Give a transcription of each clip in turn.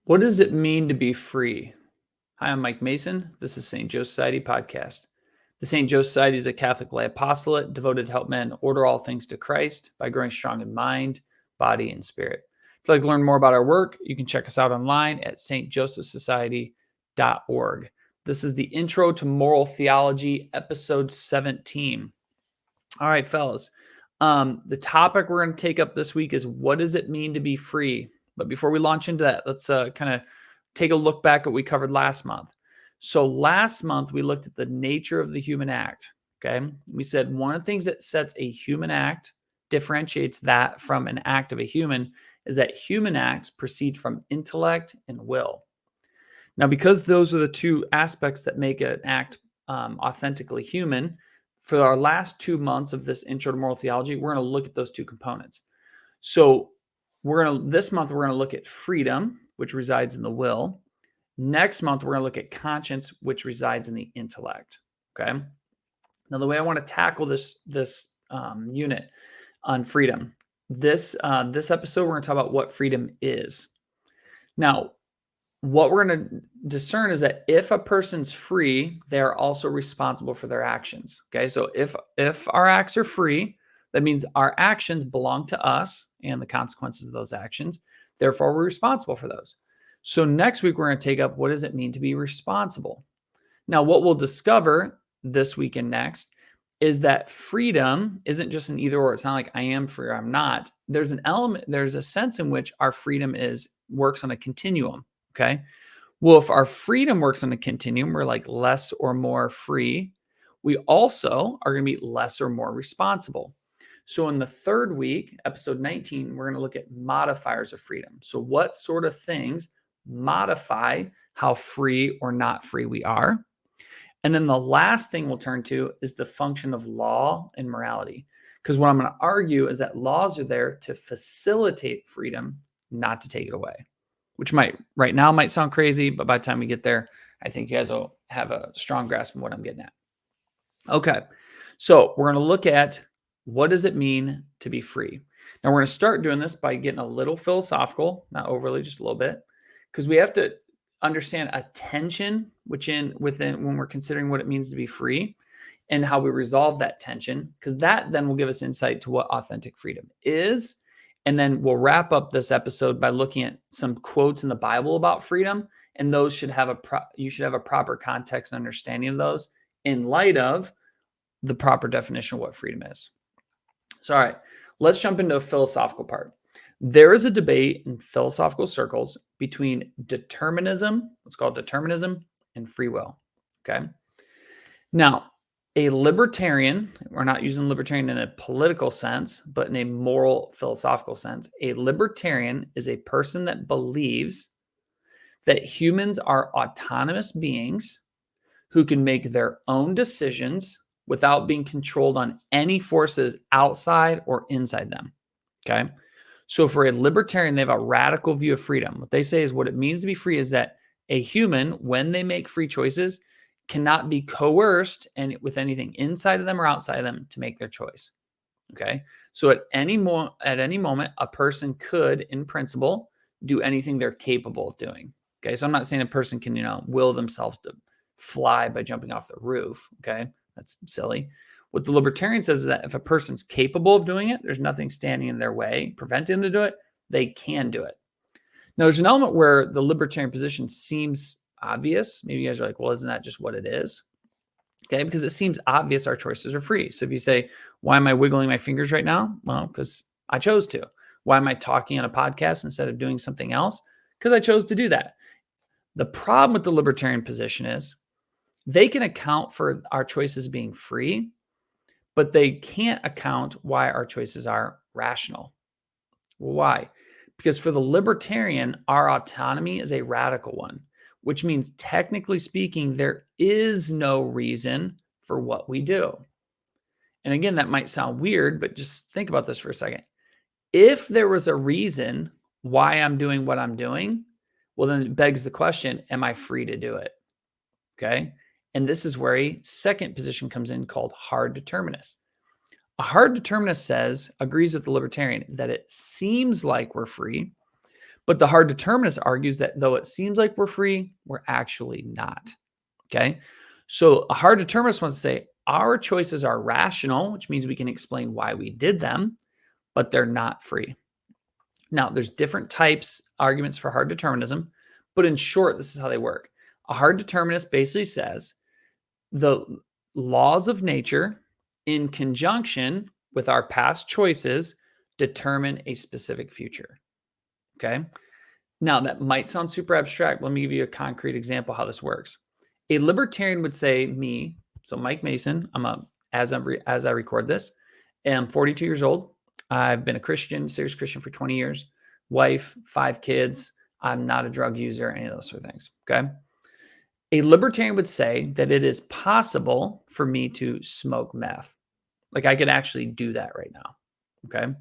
What does it mean to be free? Hi, I'm Mike Mason. This is St. Joe Society podcast. The St. Joe Society is a Catholic lay apostolate devoted to help men order all things to Christ by growing strong in mind, body, and spirit. If you'd like to learn more about our work, you can check us out online at stjosephsociety.org. This is the Intro to Moral Theology, episode 17. All right, fellas. The topic we're going to take up this week is what does it mean to be free? But before we launch into that, let's kind of take a look back at what we covered last month. So last month, we looked at the nature of the human act. Okay. We said one of the things that sets a human act, differentiates that from an act of a human, is that human acts proceed from intellect and will. Now, because those are the two aspects that make an act authentically human, for our last 2 months of this Intro to Moral Theology, we're going to look at those two components. So this month, we're going to look at freedom, which resides in the will. Next month, we're going to look at conscience, which resides in the intellect. Okay. Now, the way I want to tackle this unit on freedom, this episode, we're going to talk about what freedom is. Now, what we're going to discern is that if a person's free, they're also responsible for their actions. Okay. So if our acts are free, that means our actions belong to us and the consequences of those actions. Therefore, we're responsible for those. So next week, we're going to take up what does it mean to be responsible? Now, what we'll discover this week and next is that freedom isn't just an either or. It's not like I am free or I'm not. There's an element, there's a sense in which our freedom works on a continuum. Okay. Well, if our freedom works on a continuum, we're like less or more free. We also are going to be less or more responsible. So in the third week, episode 19, we're going to look at modifiers of freedom. So what sort of things modify how free or not free we are? And then the last thing we'll turn to is the function of law and morality. Because what I'm going to argue is that laws are there to facilitate freedom, not to take it away. Which right now might sound crazy, but by the time we get there, I think you guys will have a strong grasp of what I'm getting at. Okay, so we're going to look at what does it mean to be free. Now we're going to start doing this by getting a little philosophical, not overly, just a little bit, because we have to understand a tension within when we're considering what it means to be free and how we resolve that tension, because that then will give us insight to what authentic freedom is. And then we'll wrap up this episode by looking at some quotes in the Bible about freedom, and those should have you should have a proper context and understanding of those in light of the proper definition of what freedom is. So, all right, let's jump into a philosophical part. There is a debate in philosophical circles between determinism, what's called determinism, and free will. Okay. Now, a libertarian, we're not using libertarian in a political sense, but in a moral philosophical sense, a libertarian is a person that believes that humans are autonomous beings who can make their own decisions without being controlled on any forces outside or inside them. Okay. So for a libertarian, they have a radical view of freedom. What they say is what it means to be free is that a human, when they make free choices, cannot be coerced and with anything inside of them or outside of them to make their choice. Okay. So at any moment, a person could, in principle, do anything they're capable of doing. Okay. So I'm not saying a person can, will themselves to fly by jumping off the roof. Okay. That's silly. What the libertarian says is that if a person's capable of doing it, there's nothing standing in their way, preventing them to do it, they can do it. Now, there's an element where the libertarian position seems obvious. Maybe you guys are like, well, isn't that just what it is? Okay, because it seems obvious our choices are free. So if you say, why am I wiggling my fingers right now? Well, because I chose to. Why am I talking on a podcast instead of doing something else? Because I chose to do that. The problem with the libertarian position is they can account for our choices being free, but they can't account why our choices are rational. Why? Because for the libertarian, our autonomy is a radical one, which means technically speaking, there is no reason for what we do. And again, that might sound weird, but just think about this for a second. If there was a reason why I'm doing what I'm doing, well, then it begs the question, am I free to do it? Okay. And this is where a second position comes in called hard determinist. A hard determinist agrees with the libertarian that it seems like we're free, But the hard determinist argues that though it seems like we're free, we're actually not. Okay. So a hard determinist wants to say our choices are rational, which means we can explain why we did them, but they're not free. Now, there's different types, arguments for hard determinism, but in short, this is how they work. A hard determinist basically says the laws of nature in conjunction with our past choices determine a specific future. Okay. Now, that might sound super abstract. Let me give you a concrete example how this works. A libertarian would say, me, so Mike Mason, as I record this, am 42 years old. I've been a Christian, serious Christian for 20 years, wife, 5 kids. I'm not a drug user, any of those sort of things. Okay. A libertarian would say that it is possible for me to smoke meth. Like I could actually do that right now. Okay.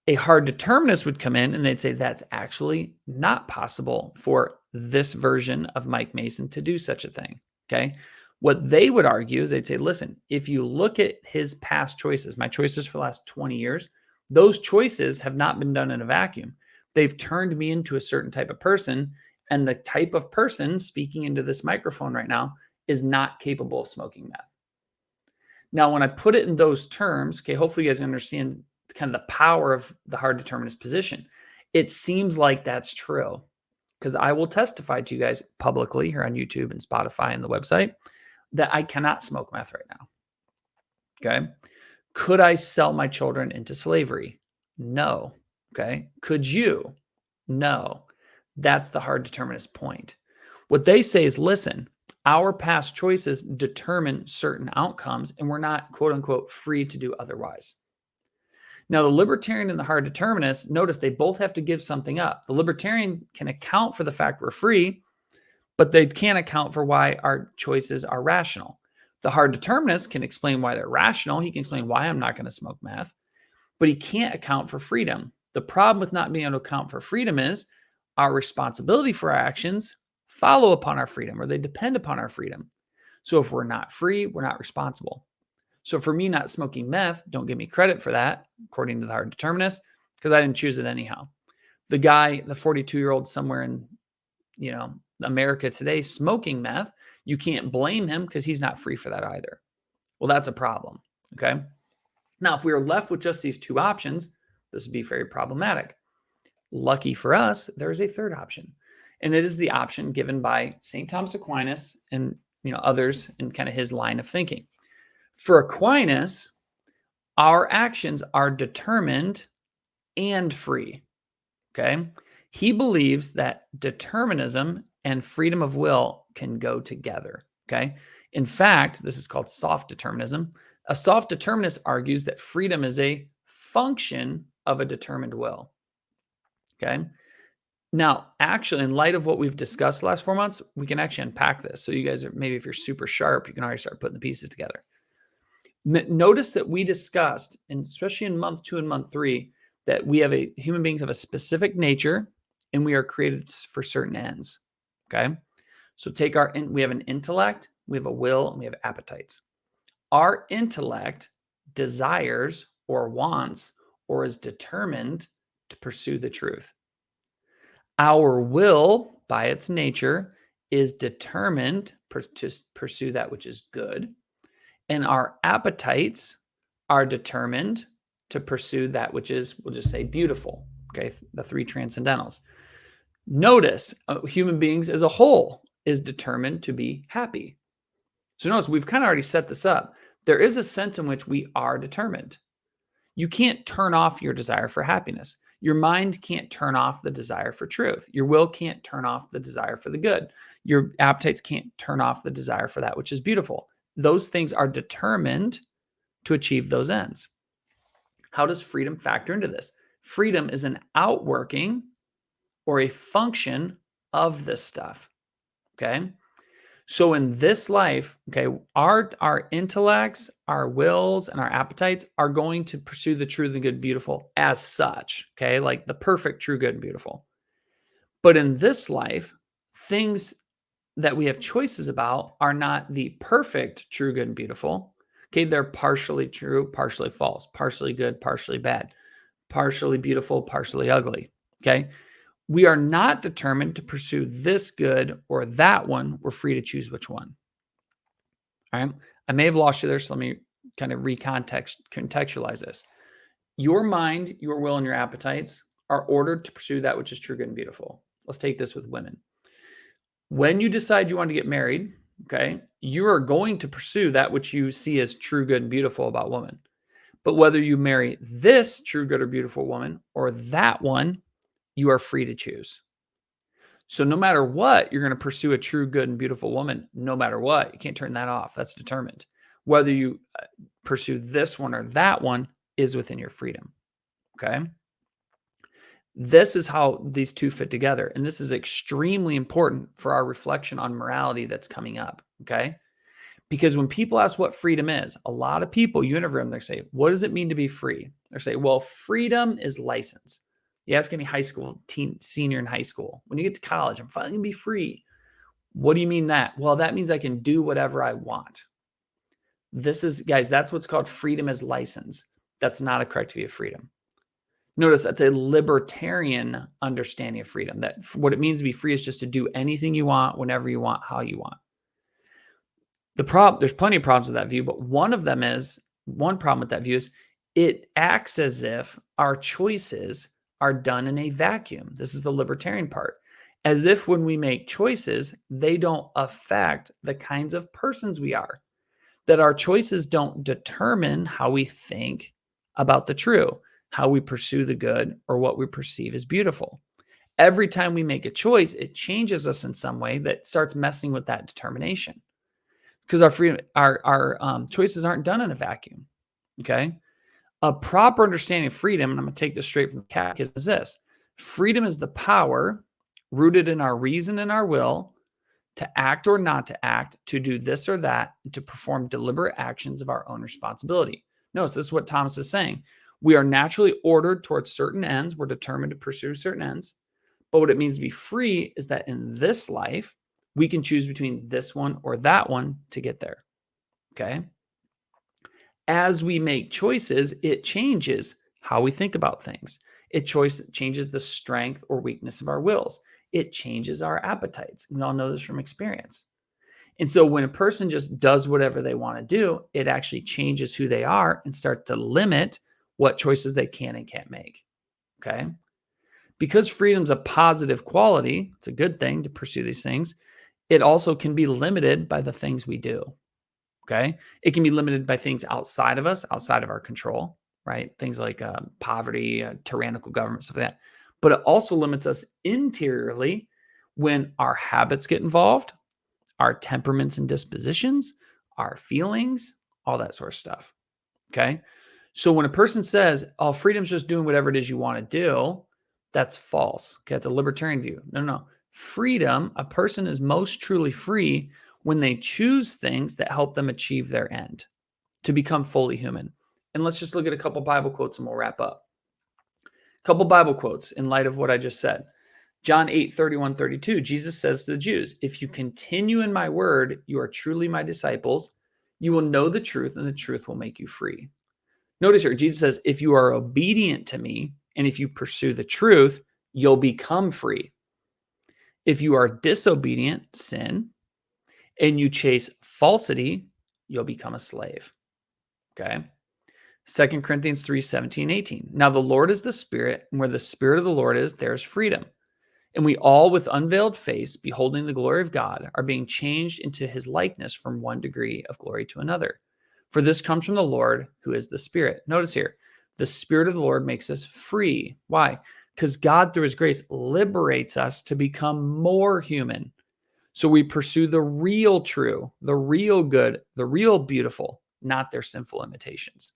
A hard determinist would come in and they'd say that's actually not possible for this version of Mike Mason to do such a thing. Okay. What they would argue is they'd say, listen, if you look at his past choices, my choices for the last 20 years, those choices have not been done in a vacuum. They've turned me into a certain type of person. And the type of person speaking into this microphone right now is not capable of smoking meth. Now, when I put it in those terms, okay, hopefully you guys understand kind of the power of the hard determinist position. It seems like that's true because I will testify to you guys publicly here on YouTube and Spotify and the website that I cannot smoke meth right now. Okay. Could I sell my children into slavery? No. Okay. Could you? No. That's the hard determinist point. What they say is, listen, our past choices determine certain outcomes and we're not, quote unquote, free to do otherwise. Now, the libertarian and the hard determinist, notice they both have to give something up. The libertarian can account for the fact we're free, but they can't account for why our choices are rational. The hard determinist can explain why they're rational. He can explain why I'm not going to smoke meth, but he can't account for freedom. The problem with not being able to account for freedom is our responsibility for our actions follow upon our freedom or they depend upon our freedom. So if we're not free, we're not responsible. So for me, not smoking meth, don't give me credit for that, according to the hard determinist, because I didn't choose it anyhow. The guy, the 42-year-old somewhere in, America today smoking meth, you can't blame him because he's not free for that either. Well, that's a problem. Okay. Now, if we were left with just these two options, this would be very problematic. Lucky for us, there's a third option. And it is the option given by St. Thomas Aquinas and others in kind of his line of thinking. For Aquinas, our actions are determined and free. Okay. He believes that determinism and freedom of will can go together. Okay. In fact, this is called soft determinism. A soft determinist argues that freedom is a function of a determined will. Okay. Now, actually, in light of what we've discussed the last 4 months, we can actually unpack this. So you guys are, maybe if you're super sharp, you can already start putting the pieces together. Notice that we discussed, and especially in month 2 and month 3, that human beings have a specific nature and we are created for certain ends. Okay. So we have an intellect, we have a will, and we have appetites. Our intellect desires or wants or is determined to pursue the truth. Our will, by its nature, is determined to pursue that which is good. And our appetites are determined to pursue that which is, we'll just say, beautiful. Okay, the 3 transcendentals. Notice human beings as a whole is determined to be happy. So notice we've kind of already set this up. There is a sense in which we are determined. You can't turn off your desire for happiness. Your mind can't turn off the desire for truth. Your will can't turn off the desire for the good. Your appetites can't turn off the desire for that which is beautiful. Those things are determined to achieve those ends. How does freedom factor into this? Freedom is an outworking or a function of this stuff. Okay. So in this life, okay, our intellects, our wills, and our appetites are going to pursue the true, the good, beautiful as such. Okay. Like the perfect, true, good, and beautiful. But in this life, things that we have choices about are not the perfect, true, good, and beautiful. Okay. They're partially true, partially false, partially good, partially bad, partially beautiful, partially ugly. Okay. We are not determined to pursue this good or that one. We're free to choose which one. All right. I may have lost you there, so let me kind of contextualize this. Your mind, your will, and your appetites are ordered to pursue that which is true, good, and beautiful. Let's take this with women. When you decide you want to get married, okay, you are going to pursue that which you see as true, good, and beautiful about woman. But whether you marry this true, good, or beautiful woman or that one, you are free to choose. So no matter what, you're going to pursue a true, good, and beautiful woman. No matter what, you can't turn that off. That's determined. Whether you pursue this one or that one is within your freedom. Okay. This is how these two fit together. And this is extremely important for our reflection on morality that's coming up. Okay. Because when people ask what freedom is, a lot of people, you interview them, they say, what does it mean to be free? They say, well, freedom is license. You ask any high school senior in high school, when you get to college, I'm finally going to be free. What do you mean that? Well, that means I can do whatever I want. This is, guys, that's what's called freedom as license. That's not a correct view of freedom. Notice that's a libertarian understanding of freedom. That what it means to be free is just to do anything you want, whenever you want, how you want. There's plenty of problems with that view, but one problem with that view is it acts as if our choices are done in a vacuum. This is the libertarian part. As if when we make choices, they don't affect the kinds of persons we are. That our choices don't determine how we think about the true, how we pursue the good, or what we perceive as beautiful. Every time we make a choice, it changes us in some way that starts messing with that determination. Because our choices aren't done in a vacuum. Okay. A proper understanding of freedom, and I'm going to take this straight from the catechism, is this: freedom is the power rooted in our reason and our will to act or not to act, to do this or that, and to perform deliberate actions of our own responsibility. Notice this is what Thomas is saying. We are naturally ordered towards certain ends. We're determined to pursue certain ends. But what it means to be free is that in this life, we can choose between this one or that one to get there. Okay. As we make choices, it changes how we think about things. It changes the strength or weakness of our wills. It changes our appetites. We all know this from experience. And so when a person just does whatever they want to do, it actually changes who they are and starts to limit what choices they can and can't make. Okay. Because freedom's a positive quality, it's a good thing to pursue these things. It also can be limited by the things we do. Okay. It can be limited by things outside of us, outside of our control, right? Things like poverty, tyrannical government, stuff like that. But it also limits us interiorly when our habits get involved, our temperaments and dispositions, our feelings, all that sort of stuff. Okay. So when a person says, oh, freedom's just doing whatever it is you want to do, that's false. Okay. It's a libertarian view. No. Freedom, a person is most truly free when they choose things that help them achieve their end, to become fully human. And let's just look at a couple Bible quotes and we'll wrap up. A couple Bible quotes in light of what I just said. John 8:31-32, Jesus says to the Jews, if you continue in my word, you are truly my disciples. You will know the truth and the truth will make you free. Notice here, Jesus says, if you are obedient to me and if you pursue the truth, you'll become free. If you are disobedient, sin, and you chase falsity, you'll become a slave. Okay. 2 Corinthians 3:17-18. Now the Lord is the Spirit, and where the Spirit of the Lord is, there is freedom. And we all with unveiled face, beholding the glory of God, are being changed into his likeness from one degree of glory to another. For this comes from the Lord, who is the Spirit. Notice here, the Spirit of the Lord makes us free. Why? Because God, through his grace, liberates us to become more human. So we pursue the real true, the real good, the real beautiful, not their sinful imitations.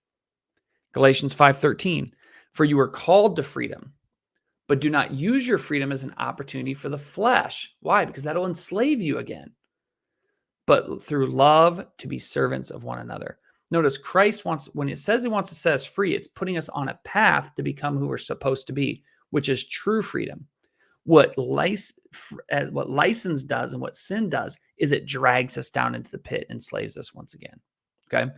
Galatians 5:13, for you are called to freedom, but do not use your freedom as an opportunity for the flesh. Why? Because that'll enslave you again. But through love to be servants of one another. Notice Christ wants, when it says he wants to set us free, it's putting us on a path to become who we're supposed to be, which is true freedom. What license does and what sin does is it drags us down into the pit and slaves us once again. Okay,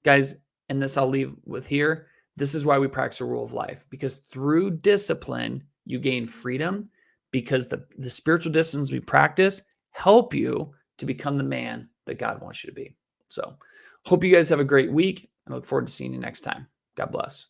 guys, and this I'll leave with here. This is why we practice a rule of life, because through discipline, you gain freedom, because the spiritual disciplines we practice help you to become the man that God wants you to be. So hope you guys have a great week. I look forward to seeing you next time. God bless.